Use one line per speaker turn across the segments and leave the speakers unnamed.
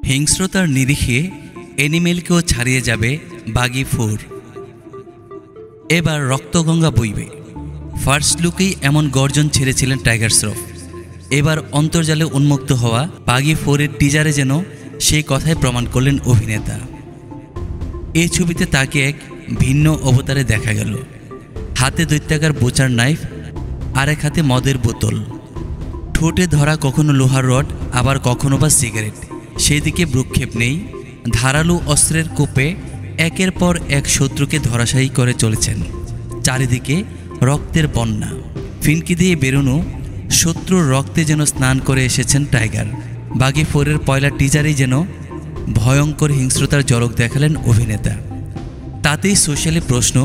হিংস্রতার নিরিখে অ্যানিমেলকেও ছাড়িয়ে যাবে বাগি 4। এবার রক্তগঙ্গা বইবে। ফার্স্ট লুকেই এমন গর্জন ছেড়েছিলেন টাইগার শ্রফ। এবার অন্তর্জালে উন্মুক্ত হওয়া বাগি 4-এর টিজারে যেন সেই কথাই প্রমাণ করলেন অভিনেতা। এই ছবিতে তাকে এক ভিন্ন অবতারে দেখা গেল। হাতে দৈত্যাকার বোচার নাইফ, আরেক হাতে মদের বোতল, ঠোঁটে ধরা কখনো লোহার রড, আবার কখনো বা সিগারেট। সেদিকে ভ্রুক্ষেপ নেই। ধারালো অস্ত্রের কোপে একের পর এক শত্রুকে ধরাশায়ী করে চলেছেন। চারিদিকে রক্তের বন্যা। ফিনকি দিয়ে বেরোনো শত্রুর রক্তে যেন স্নান করে এসেছেন টাইগার। বাগি 4-এর পয়লা টিজারেই যেন ভয়ঙ্কর হিংস্রতার ঝলক দেখালেন অভিনেতা। তাতেই সোশ্যালে প্রশ্ন,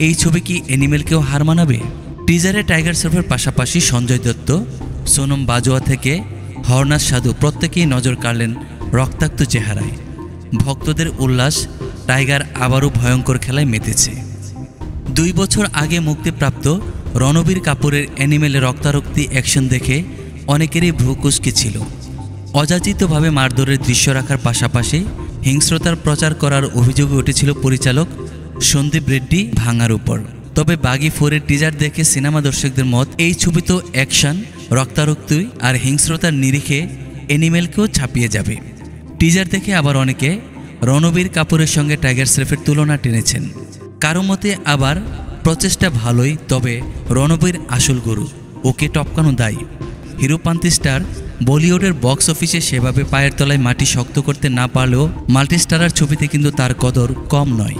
এই ছবি কি অ্যানিমেলকেও হার মানাবে? টিজারে টাইগার শ্রফের পাশাপাশি সঞ্জয় দত্ত, সোনম বাজোয়া থেকে হরনাথ সাধু প্রত্যেকেই নজর কাড়লেন রক্তাক্ত চেহারায়। ভক্তদের উল্লাস, টাইগার আবারও ভয়ঙ্কর খেলায় মেতেছে। 2 বছর আগে মুক্তিপ্রাপ্ত রণবীর কাপুরের অ্যানিমেলে রক্তারক্তি অ্যাকশন দেখে অনেকেরই ভ্রুকুঁচকে ছিল। অযাচিতভাবে মারধরের দৃশ্য রাখার পাশাপাশি হিংস্রতার প্রচার করার অভিযোগে উঠেছিল পরিচালক সন্দীপ রেড্ডি ভাঙার উপর। তবে বাগি 4-এর টিজার দেখে সিনেমা দর্শকদের মত, এই ছবি তো অ্যাকশন, রক্তারক্তি আর হিংস্রতার নিরিখে অ্যানিমেলকেও ছাপিয়ে যাবে। টিজার দেখে আবার অনেকে রণবীর কাপুরের সঙ্গে টাইগার শ্রফের তুলনা টেনেছেন। কারো মতে আবার প্রচেষ্টা ভালোই, তবে রণবীর আসল গুরু, ওকে টপকানো দায়ী। হিরোপান্তি স্টার বলিউডের বক্স অফিসে সেভাবে পায়ের তলায় মাটি শক্ত করতে না পারলেও মাল্টিস্টারার ছবিতে কিন্তু তার কদর কম নয়।